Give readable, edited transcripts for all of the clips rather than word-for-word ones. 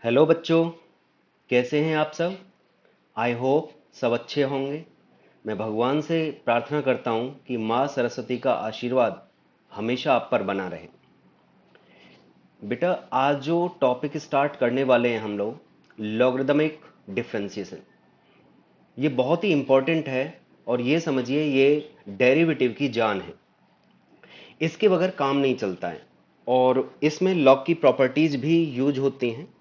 Hello बच्चों, कैसे हैं आप सब। आई होप सब अच्छे होंगे। मैं भगवान से प्रार्थना करता हूँ कि माँ सरस्वती का आशीर्वाद हमेशा आप पर बना रहे। बेटा, आज जो टॉपिक स्टार्ट करने वाले हैं हम लोग, लॉगरिदमिक डिफरेंशिएशन, ये बहुत ही इम्पोर्टेंट है। और ये समझिए, ये डेरिवेटिव की जान है। इसके बगैर काम नहीं चलता है। और इसमें लॉग की प्रॉपर्टीज भी यूज होती हैं।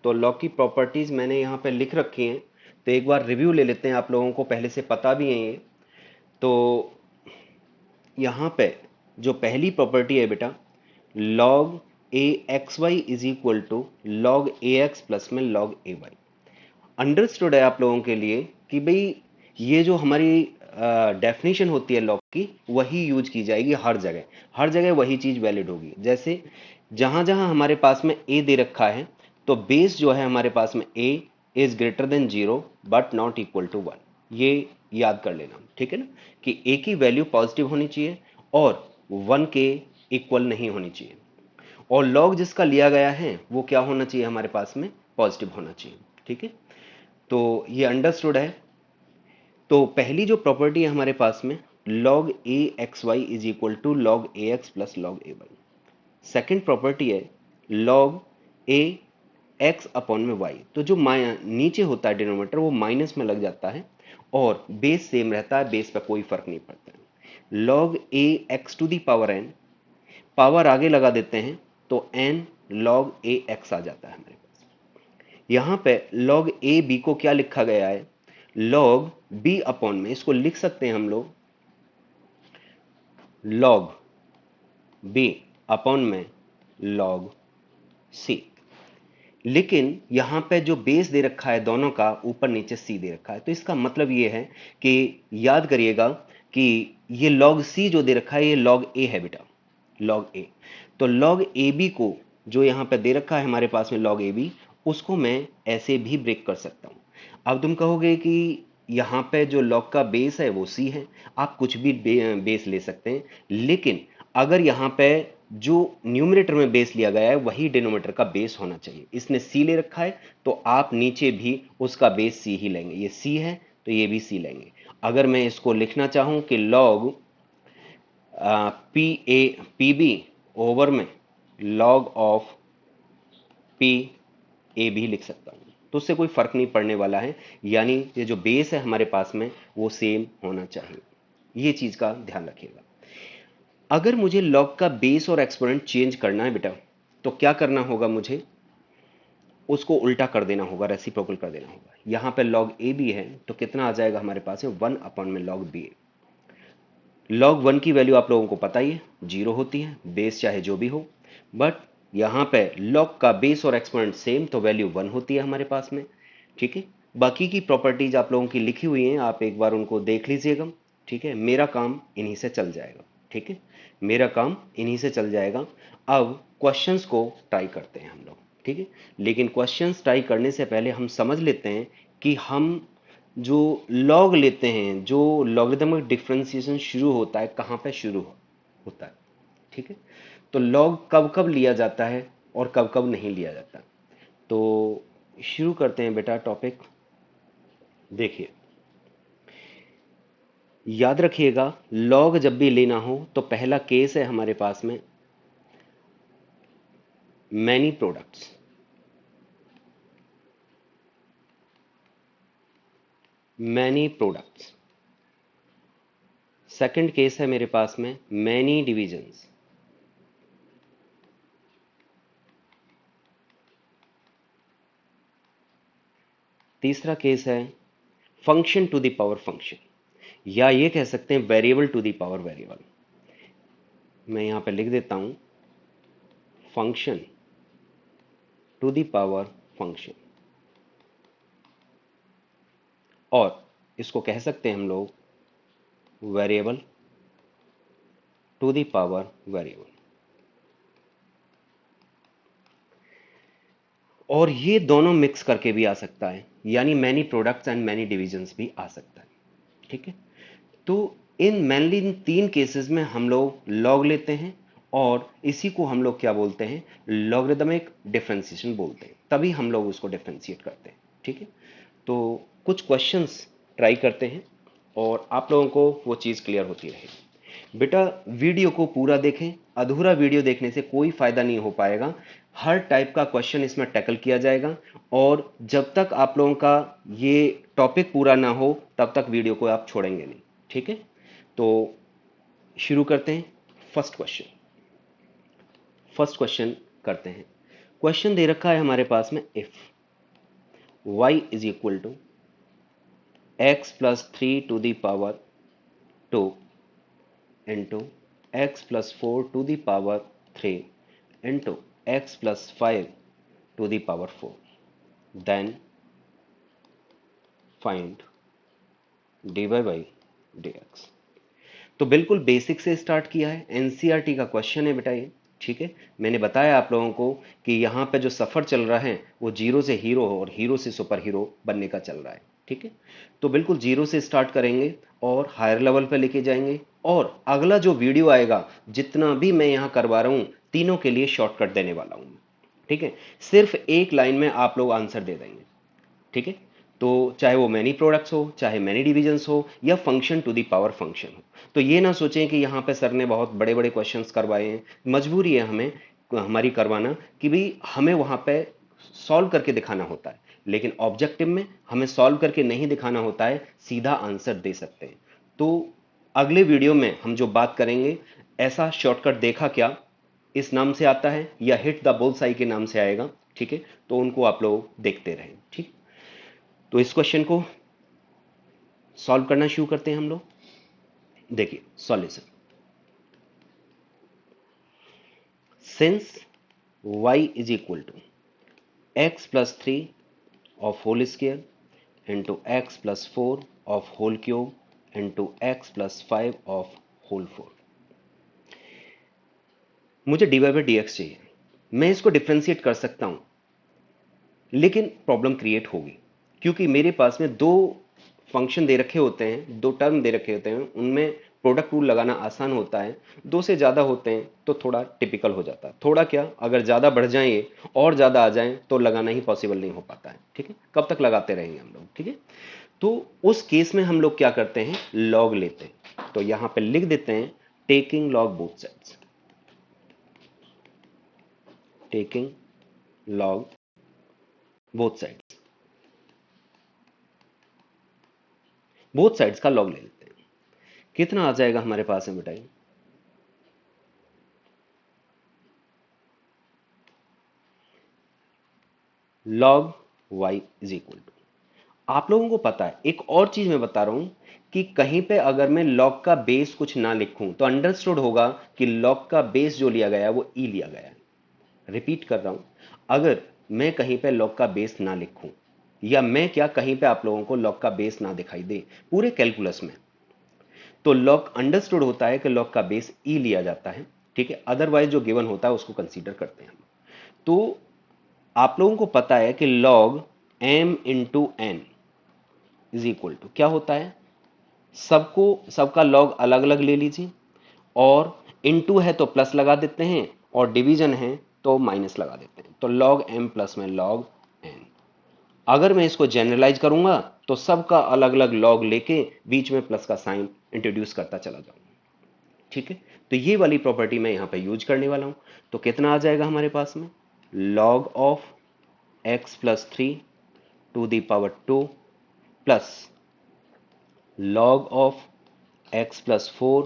तो लॉग की प्रॉपर्टीज मैंने यहाँ पे लिख रखी हैं। तो एक बार रिव्यू ले लेते हैं, आप लोगों को पहले से पता भी है ये। तो यहाँ पे जो पहली प्रॉपर्टी है बेटा, log a x y is equal to log a x plus में लॉग ए वाई। अंडरस्टूड है आप लोगों के लिए कि भाई ये जो हमारी डेफिनेशन होती है लॉग की, वही यूज की जाएगी हर जगह। हर जगह वही चीज वैलिड होगी। जैसे जहां जहां हमारे पास में ए दे रखा है, तो बेस जो है हमारे पास में A is greater than zero but not equal to one. ये याद कर लेना, ठीक है ना, कि ए की वैल्यू पॉजिटिव होनी चाहिए और वन के इक्वल नहीं होनी चाहिए। और लॉग जिसका लिया गया है वो क्या होना चाहिए हमारे पास में, पॉजिटिव होना चाहिए। ठीक है, तो ये अंडरस्टूड है। तो पहली जो प्रॉपर्टी है हमारे पास में, log a x y is equal to log a x plus log a y. Second property है log a एक्स अपॉन में वाई। तो जो नीचे होता है डिनोमिनेटर, वो माइनस में लग जाता है और बेस सेम रहता है, बेस पर कोई फर्क नहीं पड़ता है। log a x to the power n, power आगे लगा देते हैं तो n log a एक्स आ जाता है हमारे पास। यहां पे log a b को क्या लिखा गया है, log b अपॉन में, इसको लिख सकते हैं हम लोग log b अपॉन में log c। लेकिन यहां पे जो बेस दे रखा है दोनों का, ऊपर नीचे c दे रखा है, तो इसका मतलब ये है कि याद करिएगा कि ये log c जो दे रखा है, ये log a है बेटा, log a। तो log ab को जो यहां पे दे रखा है हमारे पास में log ab, उसको मैं ऐसे भी ब्रेक कर सकता हूं। अब तुम कहोगे कि यहां पे जो log का बेस है वो c है, आप कुछ भी बेस ले सकते हैं। लेकिन अगर यहां पे जो न्यूमरेटर में बेस लिया गया है वही डिनोमिनेटर का बेस होना चाहिए। इसने c ले रखा है तो आप नीचे भी उसका बेस c ही लेंगे। ये c है तो ये भी c लेंगे। अगर मैं इसको लिखना चाहूं कि log पी बी ओवर में log ऑफ पी ए भी लिख सकता हूं, तो उससे कोई फर्क नहीं पड़ने वाला है। यानी ये जो बेस है हमारे पास में वो सेम होना चाहिए। ये चीज का ध्यान रखिएगा। अगर मुझे log का बेस और एक्सपोनेंट चेंज करना है बेटा, तो क्या करना होगा, मुझे उसको उल्टा कर देना होगा, रेसिप्रोकल कर देना होगा। यहां पे log ए भी है तो कितना आ जाएगा हमारे पास में, 1 अपॉन में log बी। log 1 की वैल्यू आप लोगों को पता ही है, जीरो होती है, बेस चाहे जो भी हो। बट यहां पे log का बेस और एक्सपोनेंट सेम, तो वैल्यू 1 होती है हमारे पास में। ठीक है, बाकी की प्रॉपर्टीज आप लोगों की लिखी हुई हैं, आप एक बार उनको देख लीजिएगा। ठीक है, मेरा काम इन्हीं से चल जाएगा। ठीक है, मेरा काम इन्हीं से चल जाएगा। अब क्वेश्चंस को ट्राई करते हैं हम लोग। ठीक है, लेकिन क्वेश्चंस ट्राई करने से पहले हम समझ लेते हैं कि हम जो लॉग लेते हैं, जो लॉगरिदमिक डिफरेंशिएशन शुरू होता है, कहाँ पे शुरू होता है। ठीक है, तो लॉग कब कब लिया जाता है और कब कब नहीं लिया जाता। तो शुरू करते हैं बेटा टॉपिक। देखिए, याद रखिएगा, लॉग जब भी लेना हो तो पहला केस है हमारे पास में many products. Many products. Second case है मेरे पास में मैनी डिविजन्स। तीसरा केस है function to the power function, या ये कह सकते हैं variable to the power variable. मैं यहां पे लिख देता हूं function to the power function, और इसको कह सकते हैं हम लोग variable to the power variable. और ये दोनों मिक्स करके भी आ सकता है, यानी many products and many divisions भी आ सकता है। ठीक है, तो इन मेनली इन तीन केसेस में हम लोग लॉग लेते हैं और इसी को हम लोग क्या बोलते हैं, लॉगरिदमिक डिफरेंशिएशन बोलते हैं, तभी हम लोग उसको डिफरेंशिएट करते हैं। ठीक है, तो कुछ क्वेश्चंस ट्राई करते हैं और आप लोगों को वो चीज़ क्लियर होती रहेगी। बेटा वीडियो को पूरा देखें, अधूरा वीडियो देखने से कोई फायदा नहीं हो पाएगा। हर टाइप का क्वेश्चन इसमें टैकल किया जाएगा और जब तक आप लोगों का ये टॉपिक पूरा ना हो तब तक वीडियो को आप छोड़ेंगे नहीं। ठीक है, तो शुरू करते हैं। फर्स्ट क्वेश्चन, करते हैं। क्वेश्चन दे रखा है हमारे पास में, if y is equal to x plus 3 to the power 2 into x plus 4 to the power 3 into x plus 5 to the power 4, then find dy by dx। तो बिल्कुल बेसिक से स्टार्ट किया है, एनसीईआरटी का क्वेश्चन है बेटा ये। ठीक है, मैंने बताया आप लोगों को कि यहाँ पे जो सफर चल रहा है वो जीरो से हीरो और हीरो से सुपर हीरो बनने का चल रहा है। ठीक है, तो बिल्कुल जीरो से स्टार्ट करेंगे और हायर लेवल पे लेके जाएंगे, और अगला जो वीडियो आएगा जितना भी मैं यहाँ करवा रहा हूँ तीनों के लिए शॉर्टकट देने वाला हूँ। ठीक है, सिर्फ एक लाइन में आप लोग आंसर दे देंगे। ठीक है, तो चाहे वो मैनी प्रोडक्ट्स हो, चाहे मैनी डिविजन्स हो, या function to the power function हो। तो ये ना सोचें कि यहाँ पे सर ने बहुत बड़े बड़े क्वेश्चंस करवाए हैं, मजबूरी है हमें हमारी करवाना कि भाई हमें वहाँ पे सॉल्व करके दिखाना होता है, लेकिन ऑब्जेक्टिव में हमें सॉल्व करके नहीं दिखाना होता है, सीधा आंसर दे सकते हैं। तो अगले वीडियो में हम जो बात करेंगे, ऐसा शॉर्टकट देखा क्या इस नाम से आता है या हिट द बुल्सआई के नाम से आएगा। ठीक है, तो उनको आप लोग देखते रहें। ठीक, तो इस क्वेश्चन को सॉल्व करना शुरू करते हैं हम लोग। देखिए solution, since y is equal to x plus 3 of whole square into x plus 4 of whole cube into x plus 5 of whole 4, मुझे dy बाई डी एक्स चाहिए। मैं इसको डिफ्रेंशिएट कर सकता हूं, लेकिन प्रॉब्लम क्रिएट होगी, क्योंकि मेरे पास में दो फंक्शन दे रखे होते हैं, दो टर्म दे रखे होते हैं, उनमें प्रोडक्ट रूल लगाना आसान होता है। दो से ज़्यादा होते हैं तो थोड़ा टिपिकल हो जाता है, थोड़ा क्या, अगर ज़्यादा बढ़ जाएं ये और ज़्यादा आ जाएं तो लगाना ही पॉसिबल नहीं हो पाता है। ठीक है, कब तक लगाते रहेंगे हम लोग। ठीक है, तो उस केस में हम लोग क्या करते हैं, लॉग लेते हैं। तो यहां पे लिख देते हैं taking log both sides, taking log both sides, both sides का लॉग ले लेते हैं। कितना आ जाएगा हमारे पास में बताइए, log y is equal to, आप लोगों को पता है एक और चीज मैं बता रहा हूं कि कहीं पे अगर मैं log का बेस कुछ ना लिखूं तो अंडरस्टूड होगा कि log का बेस जो लिया गया है वो e लिया गया है। रिपीट कर रहा हूं, अगर मैं कहीं पे log का बेस ना लिखूं, या मैं क्या कहीं पे आप लोगों को log का बेस ना दिखाई दे पूरे कैलकुलस में, तो log अंडरस्टूड होता है कि log का बेस e लिया जाता है। ठीक है, अदरवाइज जो गिवन होता है उसको कंसीडर करते हैं हम। तो आप लोगों को पता है कि log m into n is equal to क्या होता है, सबको सबका log अलग अलग ले लीजिए, और इनटू है तो प्लस लगा देते हैं और डिवीजन है तो माइनस लगा देते हैं, तो log m प्लस में log n। अगर मैं इसको जनरलाइज करूंगा तो सबका अलग अलग log लेके बीच में प्लस का साइन इंट्रोड्यूस करता चला जाऊंगा। ठीक है, तो ये वाली प्रॉपर्टी मैं यहां पे यूज करने वाला हूं। तो कितना आ जाएगा हमारे पास में, log of x plus 3 to the power 2 plus log of x plus 4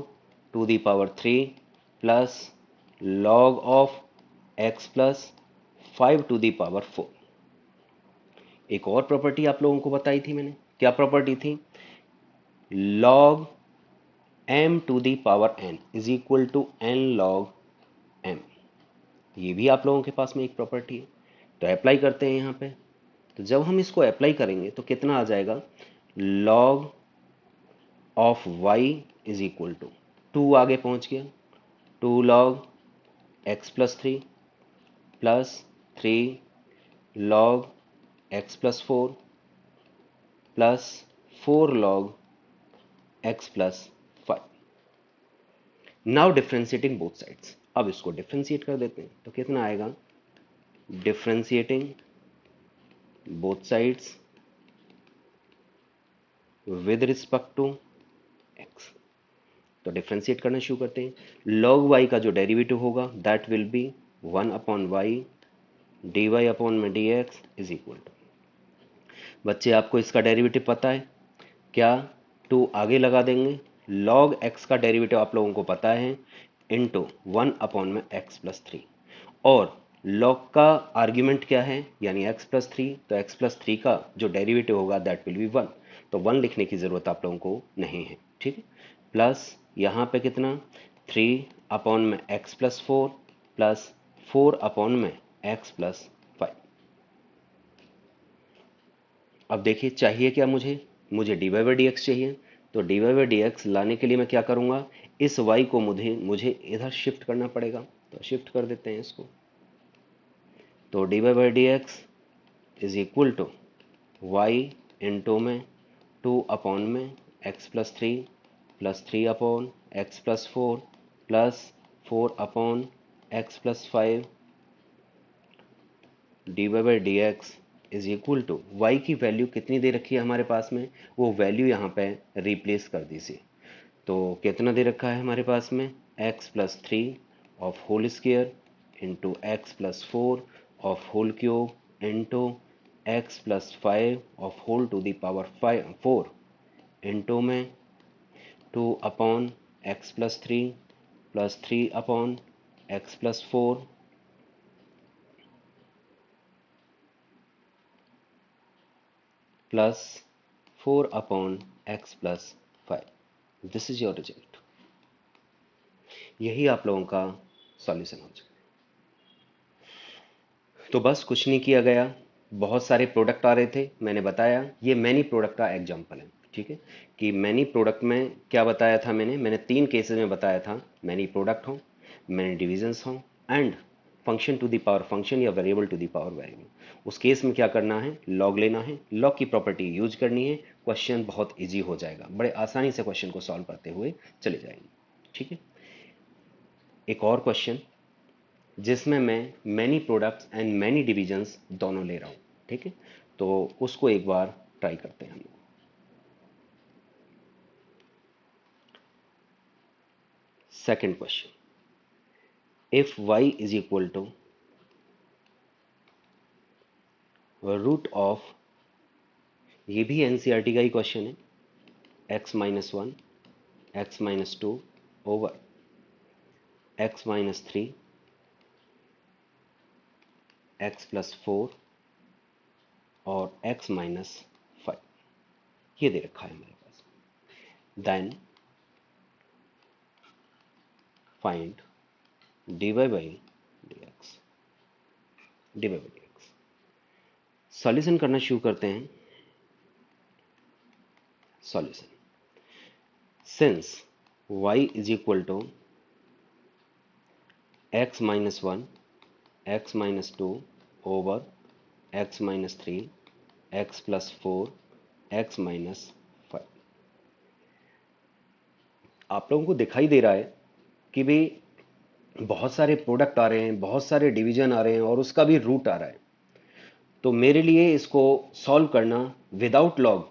to the power 3 plus log of x plus 5 to the power 4। एक और प्रॉपर्टी आप लोगों को बताई थी मैंने, क्या प्रॉपर्टी थी, log m to the power n is equal to n log m। ये भी आप लोगों के पास में एक प्रॉपर्टी है, तो अप्लाई करते हैं यहां पे। तो जब हम इसको अप्लाई करेंगे तो कितना आ जाएगा, log of y is equal to 2 आगे पहुंच गया, 2 log x plus 3 plus 3 log x plus 4 plus 4 log x plus 5। Now differentiating both sides, अब इसको डिफ्रेंशिएट कर देते हैं, तो कितना आएगा, differentiating both sides with respect to x. तो डिफ्रेंशिएट करना शुरू करते हैं। log y का जो डेरिवेटिव होगा that will be 1/y dy upon में dx इज इक्वल टू, बच्चे आपको इसका डेरिवेटिव पता है क्या, 2 आगे लगा देंगे, log x का डेरिवेटिव आप लोगों को पता है, इंटू 1/x+3, और log का आर्ग्यूमेंट क्या है, यानी x+3, तो x+3 का जो डेरिवेटिव होगा दैट विल बी 1, तो 1 लिखने की जरूरत आप लोगों को नहीं है, ठीक है। प्लस यहाँ पे कितना, 3/x+4 प्लस 4/x+5। अब देखिए चाहिए क्या मुझे dy/dx चाहिए, तो dy/dx लाने के लिए मैं क्या करूँगा, इस y को मुझे इधर शिफ्ट करना पड़ेगा, तो शिफ्ट कर देते हैं इसको। तो dy/dx is equal to y into में 2/x+3 plus 3/x+4 plus 4/x+5 dy/dx is equal to, y की वैल्यू कितनी दे रखी है हमारे पास में, वो वैल्यू यहाँ पे रिप्लेस कर दीजिए। तो कितना दे रखा है हमारे पास में, x+3 of whole square into x+4 of whole cube into x+5 of whole to the power 4 into में 2/x+3 plus 3/x+4 plus 4/x+5। This is your result. यही आप लोगों का सॉल्यूशन हो जाएगा। तो बस कुछ नहीं किया गया, बहुत सारे प्रोडक्ट आ रहे थे, मैंने बताया ये मैनी प्रोडक्ट का एग्जाम्पल है, ठीक है, कि मैनी प्रोडक्ट में क्या बताया था मैंने 3 केसेस में बताया था, मैनी प्रोडक्ट हो, मैनी डिविजन्स हो, and function to the power function या variable to the power variable. उस केस में क्या करना है, लॉग लेना है, लॉग की प्रॉपर्टी यूज करनी है, क्वेश्चन बहुत ईजी हो जाएगा, बड़े आसानी से क्वेश्चन को सॉल्व करते हुए चले जाएंगे, ठीक है। एक और क्वेश्चन जिसमें मैं many products and many divisions दोनों ले रहा हूं, ठीक है, तो उसको एक बार ट्राई करते हैं हम लोग। Second question, if y is equal to root of, ये भी एनसीईआरटी का ही क्वेश्चन है, x-1 x-2 over x-3 x+4 और x-5, ये दे रखा है हमारे पास। Then find dy/dx। सॉल्यूशन करना शुरू करते हैं। Solution, since y is equal to x-1 x-2 over x-3 x+4 x-5, आप लोगों को दिखाई दे रहा है कि भी बहुत सारे प्रोडक्ट आ रहे हैं, बहुत सारे डिवीजन आ रहे हैं और उसका भी रूट आ रहा है, तो मेरे लिए इसको सॉल्व करना विदाउट लॉग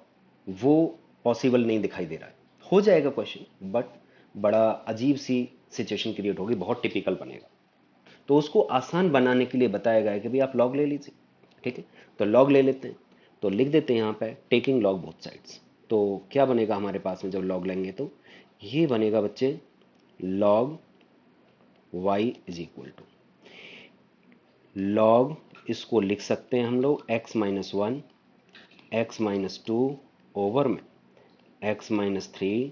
वो पॉसिबल नहीं दिखाई दे रहा है। हो जाएगा क्वेश्चन, बट बड़ा अजीब सी सिचुएशन क्रिएट होगी, बहुत टिपिकल बनेगा, तो उसको आसान बनाने के लिए बताया गया है कि भाई आप लॉग ले लीजिए, ठीक है। तो लॉग ले लेते हैं, तो लिख देते हैं यहाँ पे टेकिंग लॉग बोथ साइड्स। तो क्या बनेगा हमारे पास में जब लॉग लेंगे, तो ये बनेगा बच्चे log y is equal to, log इसको लिख सकते हैं हम लोग x-1 x-2 ओवर में x-3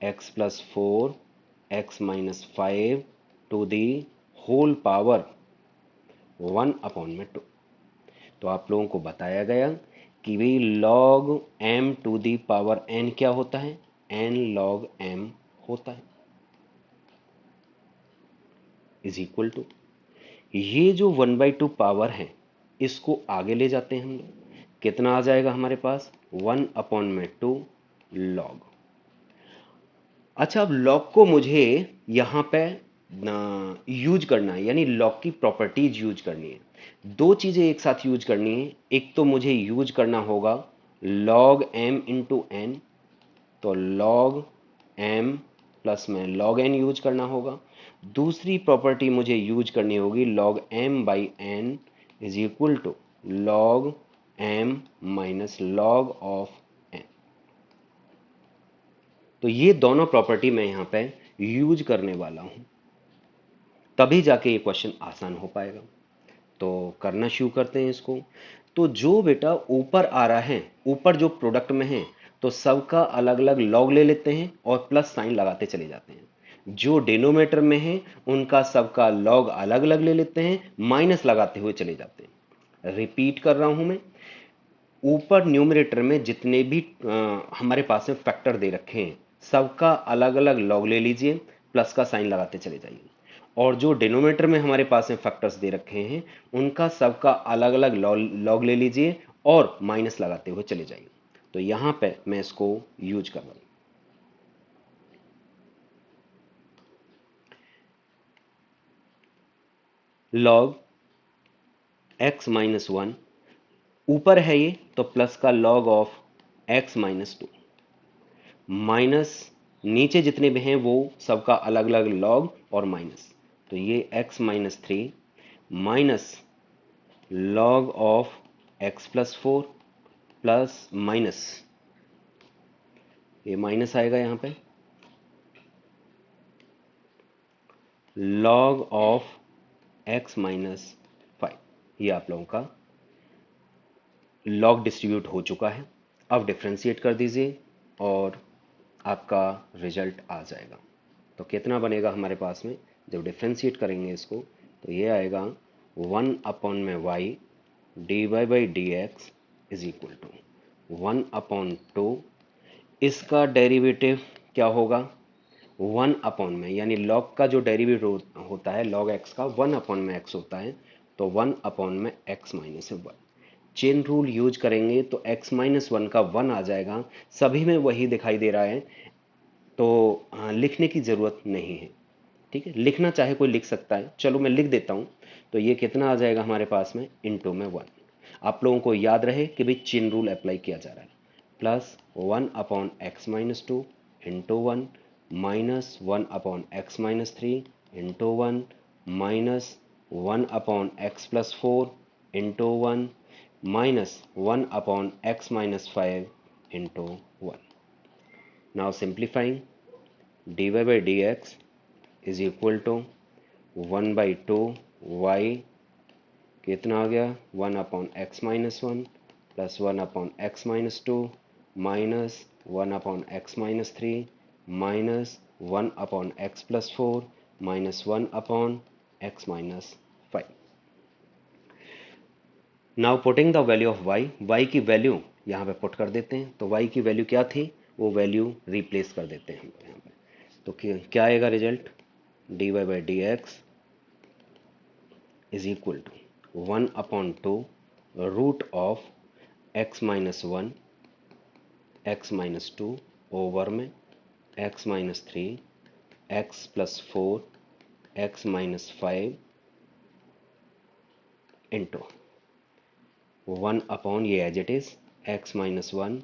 x+4 x-5 to the whole power 1/2। तो आप लोगों को बताया गया कि भाई log m to the power n क्या होता है, n log m होता है, इज इक्वल टू, ये जो 1/2 पावर है इसको आगे ले जाते हैं हम लोग, कितना आ जाएगा हमारे पास 1/2 log। अच्छा, अब log को मुझे यहां पे यूज करना है, यानी लॉग की प्रॉपर्टीज यूज करनी है। दो चीजें एक साथ यूज करनी है। एक तो मुझे यूज करना होगा log m इंटू एन, तो log m प्लस में log n यूज करना होगा। दूसरी प्रॉपर्टी मुझे यूज करनी होगी log m by n is equal to log m minus log of n। तो ये दोनों प्रॉपर्टी मैं यहां पे यूज करने वाला हूं, तभी जाके ये क्वेश्चन आसान हो पाएगा। तो करना शुरू करते हैं इसको। तो जो बेटा ऊपर आ रहा है, ऊपर जो प्रोडक्ट में है, तो सबका अलग अलग लॉग ले लेते हैं और प्लस साइन लगाते चले जाते हैं। जो डिनोमिनेटर में है उनका सबका लॉग अलग अलग ले लेते हैं, माइनस लगाते हुए चले जाते हैं। रिपीट कर रहा हूं मैं, ऊपर न्यूमरेटर में जितने भी हमारे पास में फैक्टर दे रखे हैं, सबका अलग अलग लॉग ले लीजिए, प्लस का साइन लगाते चले जाइए। और जो डिनोमिनेटर में हमारे पास में फैक्टर्स दे रखे हैं, उनका सबका अलग अलग लॉग ले लीजिए और माइनस लगाते हुए चले जाइए। तो यहां पे मैं इसको यूज कर रहा हूं। लॉग एक्स माइनस वन, ऊपर है ये तो प्लस का log of x minus two, minus नीचे जितने भी हैं वो सबका अलग अलग लॉग और माइनस। तो ये x minus three minus log of x plus four plus minus, ये माइनस आएगा यहां पे, log of x minus five. ये आप लोगों का लॉग डिस्ट्रीब्यूट हो चुका है। अब डिफ्रेंशिएट कर दीजिए और आपका रिजल्ट आ जाएगा। तो कितना बनेगा हमारे पास में जब डिफ्रेंशिएट करेंगे इसको, तो ये आएगा वन अपॉन में y d y by d x is equal to one upon two, इसका डेरिवेटिव क्या होगा, वन अपॉन में, यानी लॉग का जो डेरिवेटिव होता है लॉग एक्स का, वन अपॉन में एक्स होता है, तो वन अपॉन में x minus one. Chain rule use करेंगे तो x माइनस वन का वन आ जाएगा, सभी में वही दिखाई दे रहा है, तो लिखने की जरूरत नहीं है। ठीक है, लिखना चाहे कोई लिख सकता है, चलो मैं लिख देता हूं। तो ये कितना आ जाएगा हमारे पास में, इनटू में वन। आप लोगों को याद रहे कि भाई चेन रूल अप्लाई किया जा रहा है। Plus one upon x minus two into one, minus one upon x minus three into one, minus one upon x plus four into one, minus one upon x minus five into one. Now simplifying, dy by dx is equal to one by two y, कितना आ गया, one upon x minus one plus one upon x minus two minus one upon x minus three minus one upon x plus four minus one upon x minus five. Now putting the value of y की value यहाँ पे put कर देते हैं। तो y की value क्या थी, वो वैल्यू रिप्लेस कर देते हैं हम लोग यहाँ पे। तो क्या आएगा result, dy by d x is equal to one upon two root of x minus one x minus two over में x minus three x plus four x minus five into one upon ये as it is x minus one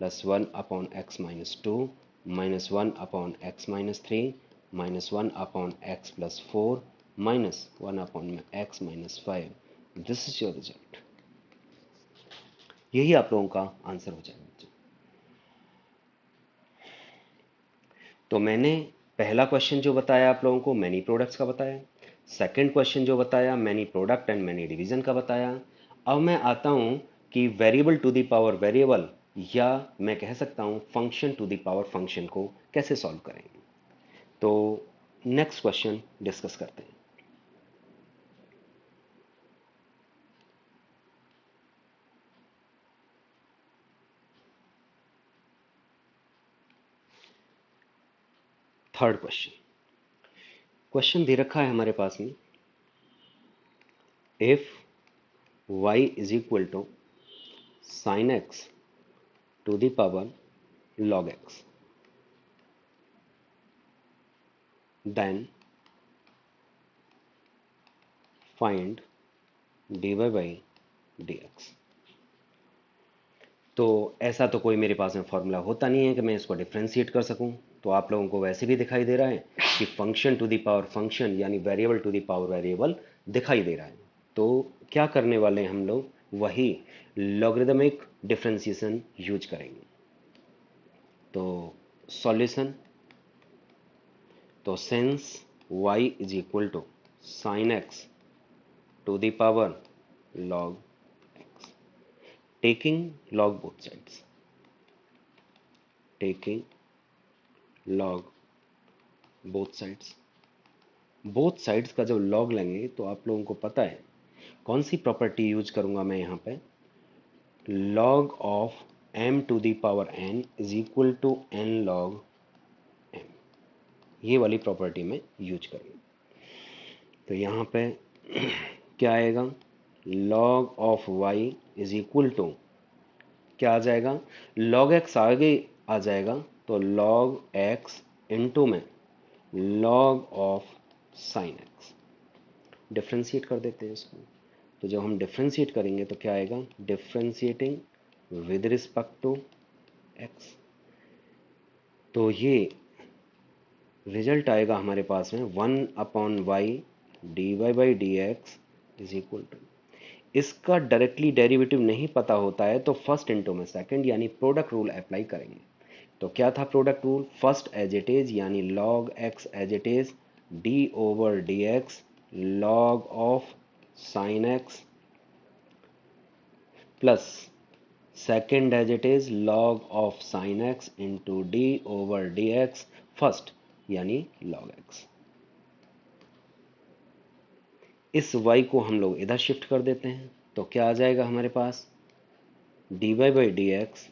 plus one upon x minus two minus one upon x minus three minus one upon x plus four minus one upon में x minus five. This is your result. यही आप लोगों का answer हो जाएगा बच्चों। तो मैंने पहला क्वेश्चन जो बताया आप लोगों को मैनी प्रोडक्ट्स का बताया, सेकंड क्वेश्चन जो बताया many product and many division का बताया। अब मैं आता हूं कि variable to the power variable, या मैं कह सकता हूं function to the power function को कैसे सॉल्व करेंगे। तो नेक्स्ट क्वेश्चन डिस्कस करते हैं। थर्ड क्वेश्चन, क्वेश्चन दे रखा है हमारे पास में, if y is equal to sine x to the power log x, then find dy by dx। तो ऐसा तो कोई मेरे पास में फॉर्मूला होता नहीं है कि मैं इसको डिफ्रेंशिएट कर सकूं। तो आप लोगों को वैसे भी दिखाई दे रहा है कि function to the power function यानी variable to the power variable दिखाई दे रहा है। तो क्या करने वाले हैं हम लोग, वही लॉगरिदमिक डिफ्रेंशिएशन यूज करेंगे। तो सॉल्यूशन, तो since y is equal to sine x to the power log x, taking log both sides, taking log both sides, both sides का जब लॉग लेंगे तो आप लोगों को पता है कौन सी प्रॉपर्टी यूज करूंगा मैं यहाँ पे, log of m to the power n is equal to n log m, ये वाली प्रॉपर्टी में यूज करूंगा। तो यहाँ पे क्या आएगा, log of y is equal to क्या आ जाएगा, log x आगे आ जाएगा तो log x इंटू में log of sine x, differentiate कर देते हैं इसको। तो जब हम डिफ्रेंशिएट करेंगे तो क्या आएगा, differentiating with respect to x, तो ये रिजल्ट आएगा हमारे पास में 1/y dy by d x is equal to, इसका डायरेक्टली डेरिवेटिव नहीं पता होता है तो फर्स्ट इंटू में सेकंड यानी प्रोडक्ट रूल अप्लाई करेंगे। तो क्या था product rule, first as it is यानी log x as it is d over d x log of sine x plus second as it is log of sine x into d over d x first यानी log x। इस y को हम लोग इधर shift कर देते हैं तो क्या आ जाएगा हमारे पास, dy by d x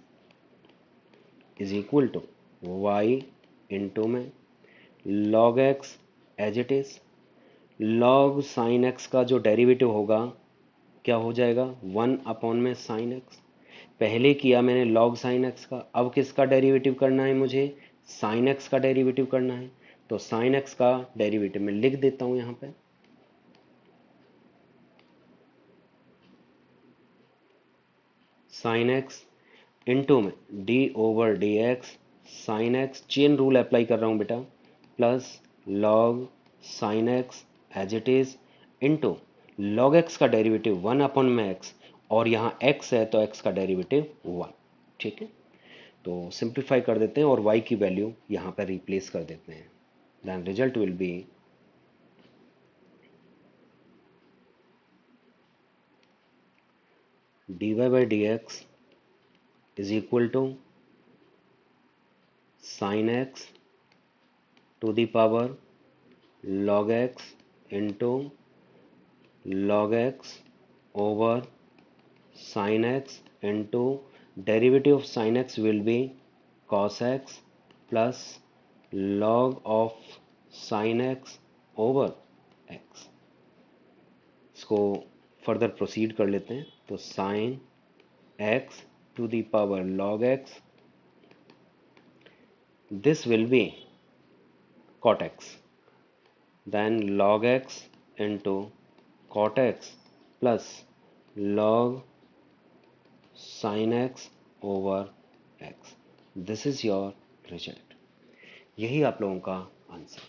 is equal to y into में log x as it is, log sine x का जो डेरिवेटिव होगा क्या हो जाएगा, 1 में साइन x, पहले किया मैंने log साइन x का, अब किसका डेरिवेटिव करना है मुझे, साइन x का डेरिवेटिव करना है। तो साइन x का डेरिवेटिव मैं लिख देता हूं यहां पे, साइन x इंटू में d over d x sine x, chain rule apply कर रहा हूं बेटा, plus log sine x as it is into log x का डेरिवेटिव 1/x और यहाँ x है तो x का डेरिवेटिव 1। ठीक है, तो सिंप्लीफाई कर देते हैं और y की वैल्यू यहाँ पर रिप्लेस कर देते हैं। Then result will be dy by d x is equal to sin x to the power log x into log x over sin x into derivative of sin x will be cos x plus log of sin x over x। इसको further proceed कर लेते हैं तो sin x to the power log x, this will be cot x, then log x into cot x plus log sin x over x, this is your result। यही आप लोगों का answer.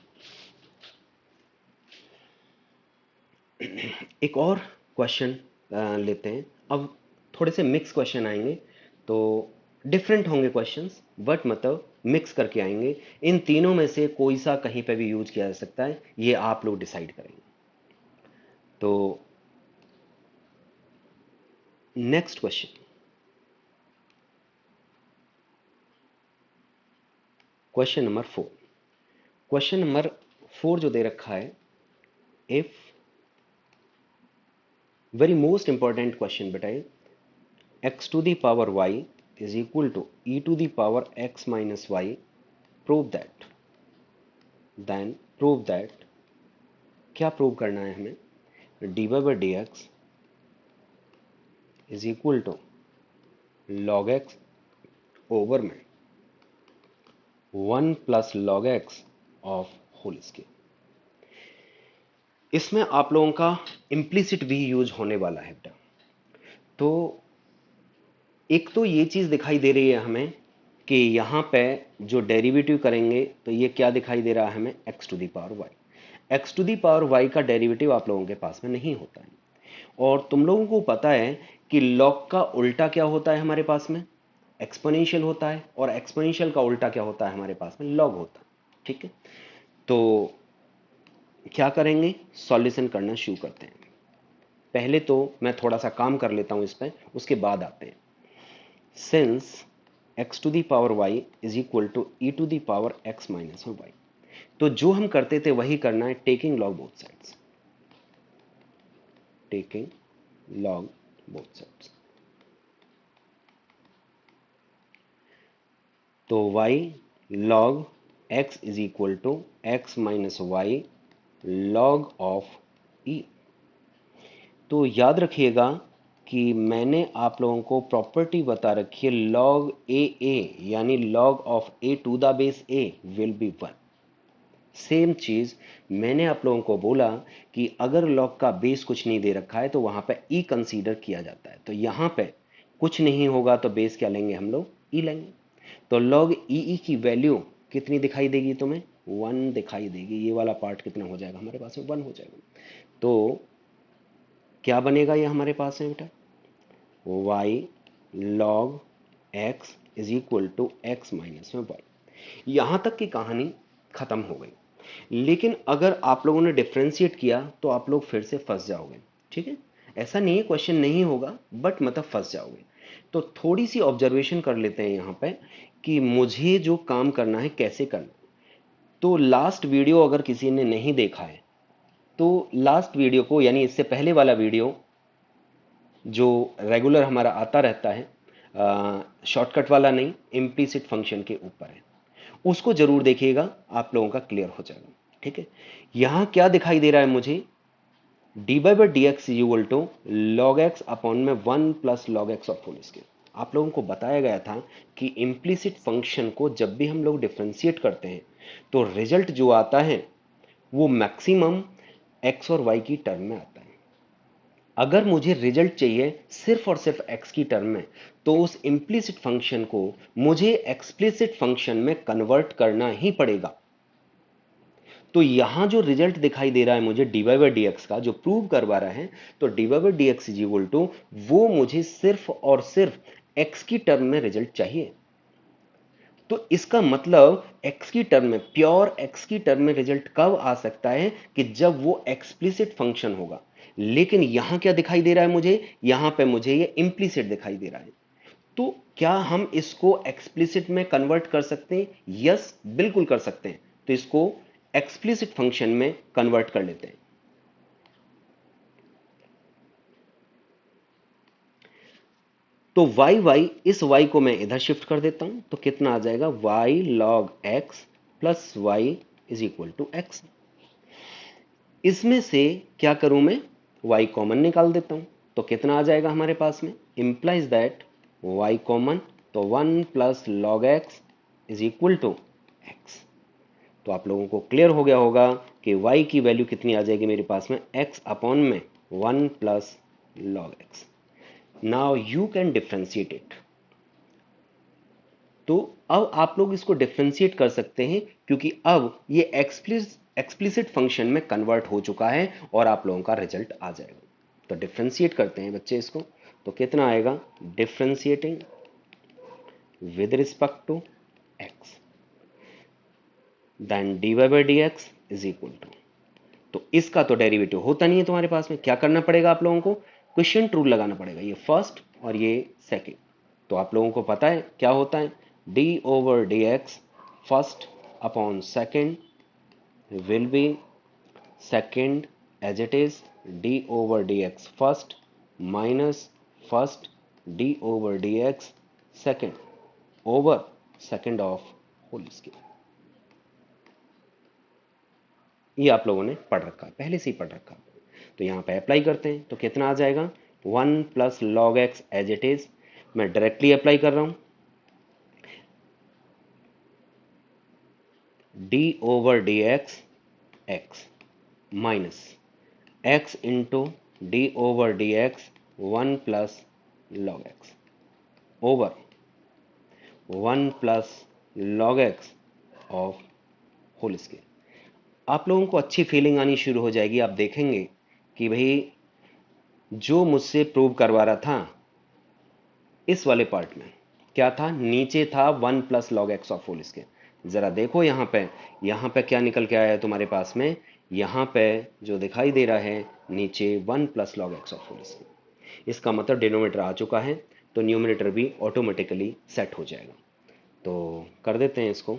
एक और क्वेश्चन लेते हैं। अब थोड़े से मिक्स क्वेश्चन आएंगे तो डिफरेंट होंगे क्वेश्चंस, बट मतलब मिक्स करके आएंगे। इन तीनों में से कोई सा कहीं पे भी यूज किया जा सकता है, ये आप लोग डिसाइड करेंगे। तो next question, question number 4। Question number 4 जो दे रखा है, if very most important question बेटा, x to the power y is equal to e to the power x minus y, prove that, then prove that, क्या prove करना है हमें, dy by dx is equal to log x over में 1 plus log x of whole square। इसमें आप लोगों का implicit भी यूज होने वाला है बेटा। तो एक तो ये चीज दिखाई दे रही है हमें कि यहाँ पे जो डेरिवेटिव करेंगे तो ये क्या दिखाई दे रहा है हमें, x to the power y. X to the power y का डेरिवेटिव आप लोगों के पास में नहीं होता है, और तुम लोगों को पता है कि लॉग का उल्टा क्या होता है हमारे पास में, एक्सपोनेंशियल होता है, और एक्सपोनेंशियल का उल्टा क्या होता है हमारे पास में, लॉग होता है। ठीक है, तो क्या करेंगे, सॉल्यूशन करना शुरू करते हैं। पहले तो मैं थोड़ा सा काम कर लेता हूं इस पर, उसके बाद आते हैं। Since x to the power y is equal to e to the power x minus y, तो जो हम करते थे वही करना है, taking log both sides, taking log both sides. तो y log x is equal to x minus y log of e। तो याद रखिएगा कि मैंने आप लोगों को प्रॉपर्टी बता रखी है, log a यानी log of a to the base a will be 1। Same चीज मैंने आप लोगों को बोला कि अगर log का बेस कुछ नहीं दे रखा है तो वहां पे e कंसीडर किया जाता है। तो यहां पे कुछ नहीं होगा तो बेस क्या लेंगे हम लोग, e लेंगे। तो log ई की वैल्यू कितनी दिखाई देगी तुम्हें, 1 दिखाई देगी। ये वाला पार्ट कितना हो जाएगा हमारे पास में, 1 हो जाएगा। तो क्या बनेगा ये हमारे पास है बेटा, y log x is equal to x minus में वाई। यहां तक की कहानी खत्म हो गई। लेकिन अगर आप लोगों ने डिफ्रेंशिएट किया तो आप लोग फिर से फंस जाओगे। ठीक है, ऐसा नहीं है क्वेश्चन नहीं होगा, बट मतलब फंस जाओगे। तो थोड़ी सी ऑब्जर्वेशन कर लेते हैं यहां पे कि मुझे जो काम करना है कैसे करना है। तो लास्ट वीडियो अगर किसी ने नहीं देखा है तो लास्ट वीडियो को, यानी इससे पहले वाला वीडियो जो रेगुलर हमारा आता रहता है, शॉर्टकट वाला नहीं, इम्प्लीसिट फंक्शन के ऊपर है, उसको जरूर देखिएगा, आप लोगों का क्लियर हो जाएगा। ठीक है, यहां क्या दिखाई दे रहा है मुझे, d by d x equal to log x upon में 1 plus log x of whole square. आप लोगों को बताया गया था कि इम्प्लीसिट फंक्शन को जब भी हम लोग डिफ्रेंशिएट करते हैं तो रिजल्ट जो आता है वो मैक्सिमम एक्स और वाई की टर्म में आता है। अगर मुझे रिजल्ट चाहिए सिर्फ और सिर्फ x की टर्म में, तो उस इम्प्लीसिट फंक्शन को मुझे एक्सप्लिसिट फंक्शन में कन्वर्ट करना ही पड़ेगा। तो यहां जो रिजल्ट दिखाई दे रहा है मुझे d y by d x का, जो प्रूव करवा रहा है, तो d y by d x is equal to, वो मुझे सिर्फ और सिर्फ x की टर्म में रिजल्ट चाहिए। तो इसका मतलब x की टर्म में, प्योर x की टर्म में रिजल्ट कब आ सकता है, कि जब वो एक्सप्लिसिट फंक्शन होगा। लेकिन यहां क्या दिखाई दे रहा है मुझे, यहां पे मुझे ये इंप्लिसिट दिखाई दे रहा है। तो क्या हम इसको एक्सप्लिसिट में कन्वर्ट कर सकते हैं, यस बिल्कुल कर सकते हैं। तो इसको एक्सप्लिसिट फंक्शन में कन्वर्ट कर लेते हैं। तो y इस y को मैं इधर शिफ्ट कर देता हूं, तो कितना आ जाएगा, y log x plus y is equal to x. इसमें से क्या करूं मैं, y कॉमन निकाल देता हूं, तो कितना आ जाएगा हमारे पास में, इंप्लाइज दैट y कॉमन, तो 1 plus log x is equal to x. तो आप लोगों को क्लियर हो गया होगा कि y की वैल्यू कितनी आ जाएगी मेरे पास में, x अपॉन में 1 plus log x. Now you can differentiate it. तो अब आप लोग इसको डिफ्रेंशिएट कर सकते हैं, क्योंकि अब ये एक्सप्लिसिट फंक्शन में कन्वर्ट हो चुका है और आप लोगों का रिजल्ट आ जाएगा। तो डिफ्रेंशिएट करते हैं बच्चे इसको, तो कितना आएगा, differentiating with respect to x, then d y by d x is equal to, तो इसका तो डेरिवेटिव होता नहीं है तुम्हारे पास में, क्या करना पड़ेगा आप लोगों को, क्वेश्चन रूल लगाना पड़ेगा, ये फर्स्ट और ये सेकंड। तो आप लोगों को पता है क्या होता है, d over d x first upon second will be second as it is d over d x first minus first d over d x second over second of whole square. ये आप लोगों ने पढ़ रखा है, पहले से ही पढ़ रखा है। तो यहां पे अप्लाई करते हैं, तो कितना आ जाएगा, 1 plus log x as it is, मैं डायरेक्टली अप्लाई कर रहा हूं, d over d x x minus x into d over d x 1 plus log x over 1 plus log x of whole square. आप लोगों को अच्छी फीलिंग आनी शुरू हो जाएगी। आप देखेंगे कि भाई जो मुझसे प्रूव करवा रहा था इस वाले पार्ट में क्या था, नीचे था 1 plus log x of whole square. जरा देखो यहां पे क्या निकल के आया है तुम्हारे पास में। यहां पे जो दिखाई दे रहा है नीचे 1 plus log x of whole square, इसका मतलब डिनोमिनेटर आ चुका है, तो न्यूमरेटर भी ऑटोमेटिकली सेट हो जाएगा। तो कर देते हैं इसको,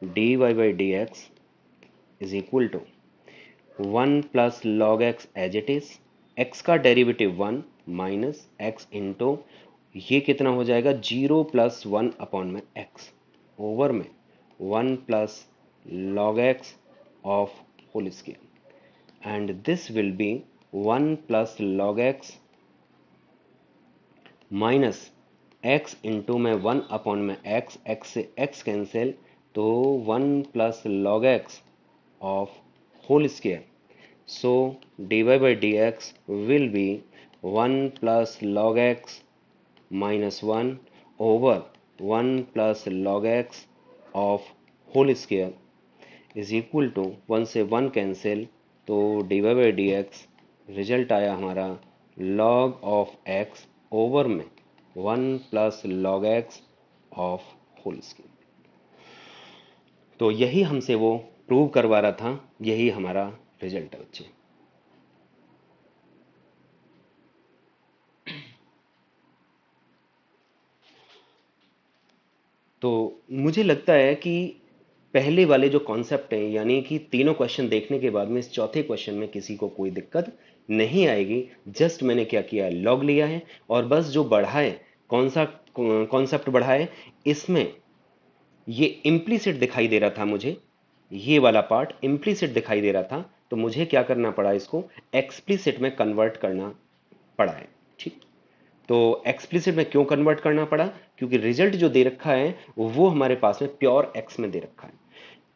d y by d x is equal to 1 plus log x as it is, x का डेरिवेटिव 1 माइनस एक्स इंटू ये कितना हो जाएगा 0 प्लस 1 अपॉन में एक्स ओवर में 1 plus log x of whole square, and this will be 1 plus log x minus x into में 1 upon में x, x से एक्स कैंसिल, तो 1 plus log x of whole square. So dy by dx will be 1 plus log x minus 1 over 1 plus log x of whole square is equal to 1 से 1 cancel, तो dy by dx result आया हमारा log of x over में 1 plus log x of whole square. तो यही हमसे वो prove करवा रहा था, यही हमारा रिजल्ट है बच्चे। तो मुझे लगता है कि पहले वाले जो कॉन्सेप्ट हैं, यानी कि तीनों क्वेश्चन देखने के बाद में इस चौथे क्वेश्चन में किसी को कोई दिक्कत नहीं आएगी। जस्ट मैंने क्या किया है, लॉग लिया है और बस जो बढ़ा है, कौन सा कॉन्सेप्ट बढ़ा है, इसमें ये इम्प्लीसिट दिखाई दे रहा था मुझे, ये वाला पार्ट इम्प्लीसिट दिखाई दे रहा था, तो मुझे क्या करना पड़ा, इसको एक्सप्लिसिट में कन्वर्ट करना पड़ा है। ठीक, तो एक्सप्लिसिट में क्यों कन्वर्ट करना पड़ा, क्योंकि रिजल्ट जो दे रखा है वो हमारे पास में प्योर एक्स में दे रखा है।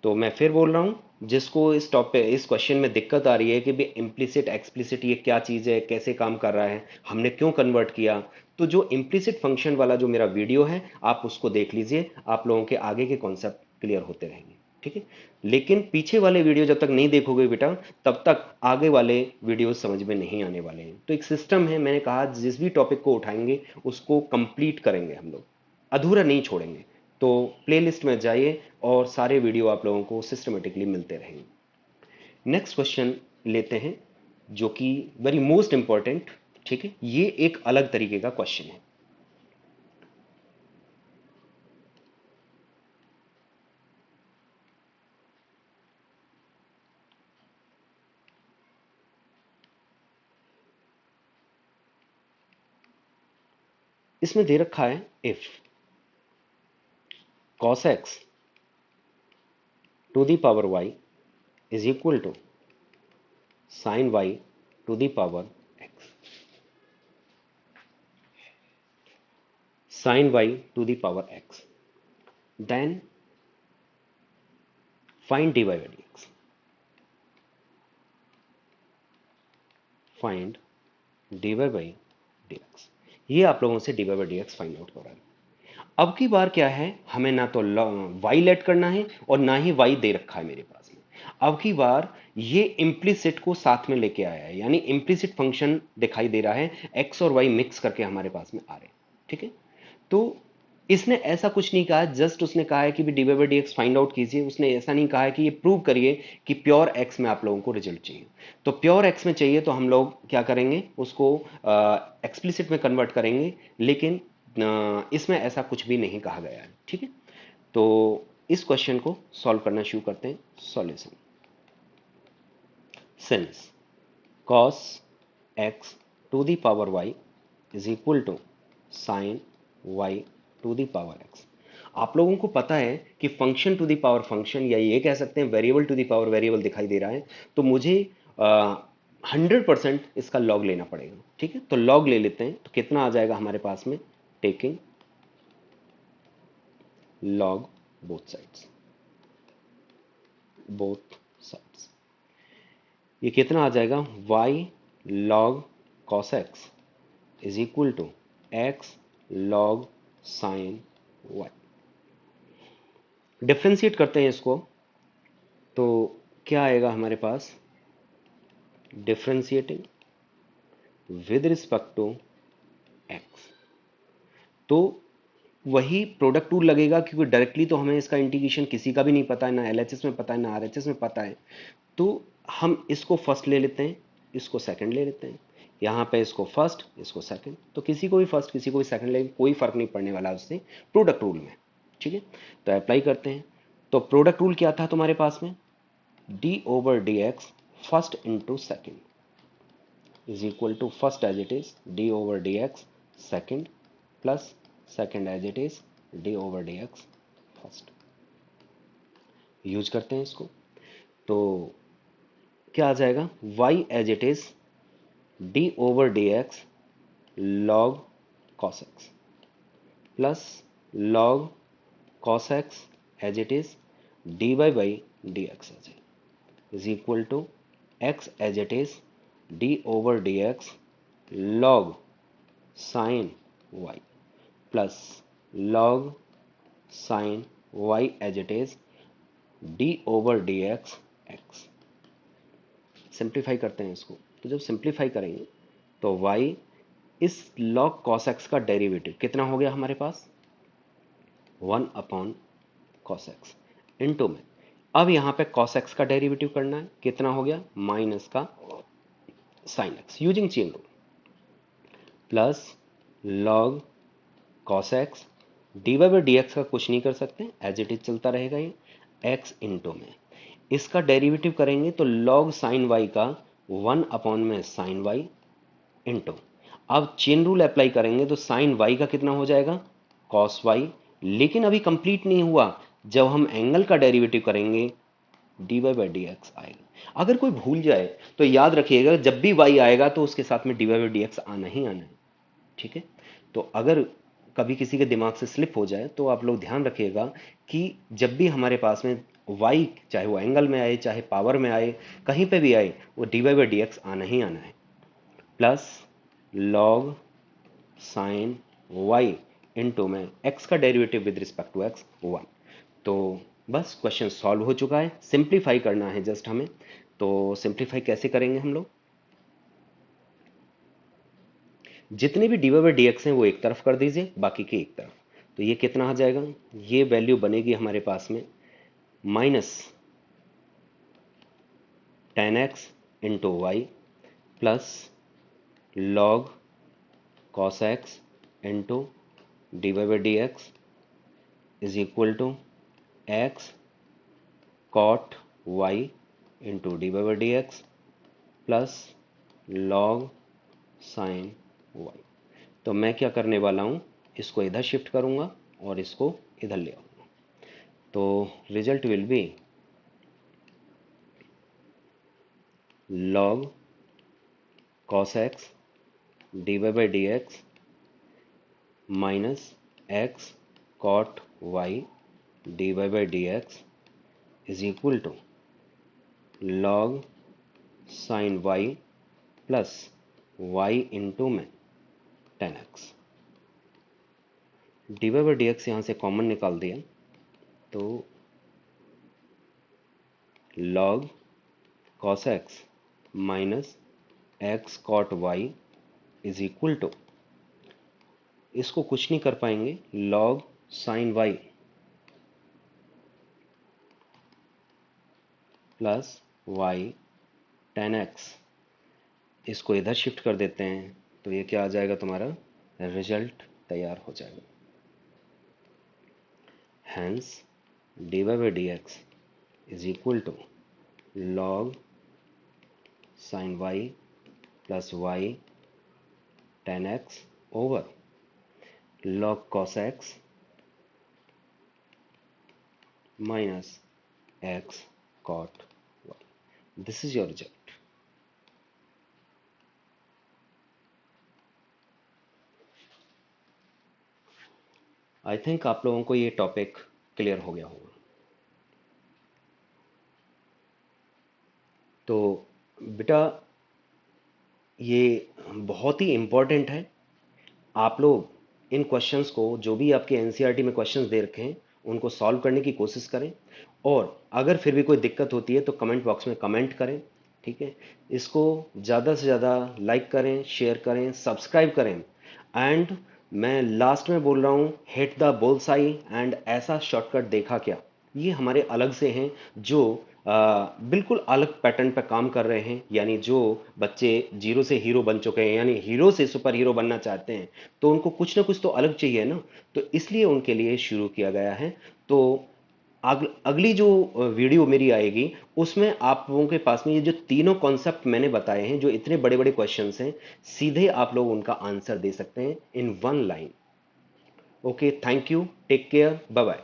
तो मैं फिर बोल रहा हूं, जिसको इस टॉपिक इस क्वेश्चन में दिक्कत आ रही है कि भी इम्प्लिसिट एक्सप्लिसिट ये क्या चीज़ है, कैसे काम कर रहा है, हमने क्यों कन्वर्ट किया, तो जो इम्प्लिसिट फंक्शन वाला जो मेरा वीडियो है आप उसको देख लीजिए, आप लोगों के आगे के कॉन्सेप्ट क्लियर होते रहेंगे। ठीक है, लेकिन पीछे वाले वीडियो जब तक नहीं देखोगे बेटा, तब तक आगे वाले वीडियो समझ में नहीं आने वाले हैं। तो एक सिस्टम है, मैंने कहा जिस भी टॉपिक को उठाएंगे उसको कंप्लीट करेंगे हम लोग, अधूरा नहीं छोड़ेंगे। तो प्लेलिस्ट में जाइए और सारे वीडियो आप लोगों को सिस्टमेटिकली मिलते रहेंगे। नेक्स्ट क्वेश्चन लेते हैं, जो कि वेरी मोस्ट इंपॉर्टेंट। ठीक है, ये एक अलग तरीके का क्वेश्चन है। इसमें दे रखा है if cos x to the power y is equal to sin y to the power x, sin y to the power x, then find dy by dx, find dy by dx। ये आप लोगों से dy by dx find out कर रहा है। अब की बार क्या है, हमें ना तो y लेट करना है और ना ही y दे रखा है मेरे पास में। अब की बार ये इम्प्लीसिट को साथ में लेके आया है, यानी इम्प्लीसिट फंक्शन दिखाई दे रहा है, x और y मिक्स करके हमारे पास में आ रहे हैं। ठीक है, तो इसने ऐसा कुछ नहीं कहा, जस्ट उसने कहा है कि भी D by d x find out कीजिए। उसने ऐसा नहीं कहा है कि ये प्रूव करिए कि प्योर एक्स में आप लोगों को रिजल्ट चाहिए। तो प्योर एक्स में चाहिए तो हम लोग क्या करेंगे, उसको एक्सप्लिसिट में कन्वर्ट करेंगे, लेकिन इसमें ऐसा कुछ भी नहीं कहा गया है। ठीक है, तो इस क्वेश्चन को सॉल्व करना शुरू करते हैं। Solution, since cos x to the power y is equal to sin y to the power x। आप लोगों को पता है कि function to the power function, या ये कह सकते हैं variable to the power variable दिखाई दे रहा है, तो मुझे 100% इसका लॉग लेना पड़ेगा। ठीक है, तो लॉग ले लेते हैं, तो कितना आ जाएगा हमारे पास में, taking log both sides, both sides. ये कितना आ जाएगा, y log cos x is equal to x log sin y। Differentiate करते हैं इसको, तो क्या आएगा हमारे पास, differentiating with respect to x, तो वही प्रोडक्ट टूल लगेगा, क्योंकि डायरेक्टली तो हमें इसका इंटीग्रेशन किसी का भी नहीं पता है, ना एलएचएस में पता है ना आरएचएस में पता है। तो हम इसको फर्स्ट ले लेते हैं, इसको सेकंड ले लेते हैं, यहाँ पे इसको फर्स्ट इसको सेकंड, तो किसी को भी फर्स्ट किसी को भी सेकंड लेंगे, कोई फर्क नहीं पड़ने वाला उससे प्रोडक्ट रूल में। ठीक है, तो अप्लाई करते हैं। तो प्रोडक्ट रूल क्या था तुम्हारे पास में, d over d x first into second is equal to first as it is d over d x second plus second as it is d over d x first. Use करते हैं इसको, तो क्या आ जाएगा, y as it is d over d x log cos x plus log cos x as it is d y by d x as is equal to x as it is d over d x log sine y plus log sine y as it is d over d x x. Simplify करते हैं इसको, तो जब simplify करेंगे तो y इस log cos x का derivative कितना हो गया हमारे पास, 1 अपॉन cos x इनटू में, अब यहाँ पे cos x का डेरिवेटिव करना है, कितना हो गया माइनस का sin x using chain rule plus log cos x dy by d x का कुछ नहीं कर सकते, एज इट इज चलता रहेगा ये x इनटू में, इसका डेरिवेटिव करेंगे तो log sin y का 1 अपॉन में sin y इनटू, अब चेन रूल अप्लाई करेंगे तो sin y का कितना हो जाएगा cos y, लेकिन अभी कंप्लीट नहीं हुआ, जब हम एंगल का डेरिवेटिव करेंगे dy बाई डी एक्स आएगा। अगर कोई भूल जाए तो याद रखिएगा, जब भी y आएगा तो उसके साथ में dy बाई डी एक्स आना ही आना है। ठीक है, तो अगर कभी किसी के दिमाग से स्लिप हो जाए तो आप लोग ध्यान रखिएगा कि जब भी हमारे पास में y, चाहे वो एंगल में आए चाहे पावर में आए कहीं पे भी आए, वो dy बाई डी एक्स आना ही आना है, plus log sine y into में x का derivative with respect to x 1। तो बस क्वेश्चन सॉल्व हो चुका है, सिंप्लीफाई करना है जस्ट हमें। तो सिंप्लीफाई कैसे करेंगे हम लोग, जितने भी d y by d x हैं वो एक तरफ कर दीजिए, बाकी के एक तरफ, तो ये कितना आ जाएगा, ये वैल्यू बनेगी हमारे पास में minus ten x into y plus log cos x into d y by d x is equal to x cot y into d y by d x plus log sine y. तो मैं क्या करने वाला हूँ, इसको इधर shift करूँगा और इसको इधर ले आऊँगा, तो result will be log cos x dy by d x minus x cot y d y by d x is equal to log sine y plus y into में tan x. D y by d x यहाँ से common निकाल दिया, तो log cos x minus x cot y is equal to, इसको कुछ नहीं कर पाएंगे, log sine y plus y ten x, इसको इधर शिफ्ट कर देते हैं, तो ये क्या आ जाएगा तुम्हारा, रिजल्ट तैयार हो जाएगा। Hence d y by d x is equal to log sine y plus y ten x over log cos x minus x cot y. This is your result. I think आप लोगों को ये topic clear हो गया होगा। तो बेटा ये बहुत ही इम्पोर्टेंट है। आप लोग इन क्वेश्चंस को, जो भी आपके एनसीईआरटी में क्वेश्चंस दे रखे हैं, उनको सॉल्व करने की कोशिश करें। और अगर फिर भी कोई दिक्कत होती है तो कमेंट बॉक्स में कमेंट करें। ठीक है, इसको ज़्यादा से ज़्यादा लाइक करें, शेयर करें, सब्सक्राइब करें। एंड मैं लास्ट में बोल रहा हूँ, हिट द बुल्सआई। एंड ऐसा शॉर्टकट देखा क्या, ये हमारे अलग से हैं जो बिल्कुल अलग पैटर्न पर काम कर रहे हैं। यानी जो बच्चे जीरो से हीरो बन चुके हैं, यानी हीरो से सुपर हीरो बनना चाहते हैं, तो उनको कुछ ना कुछ तो अलग चाहिए ना। तो इसलिए उनके लिए शुरू किया गया है। तो अगली जो वीडियो मेरी आएगी, उसमें आप लोगों के पास में ये जो तीनों कॉन्सेप्ट मैंने बताए हैं, जो इतने बड़े बड़े क्वेश्चंस हैं, सीधे आप लोग उनका आंसर दे सकते हैं in one line. Okay, thank you, take care, bye bye.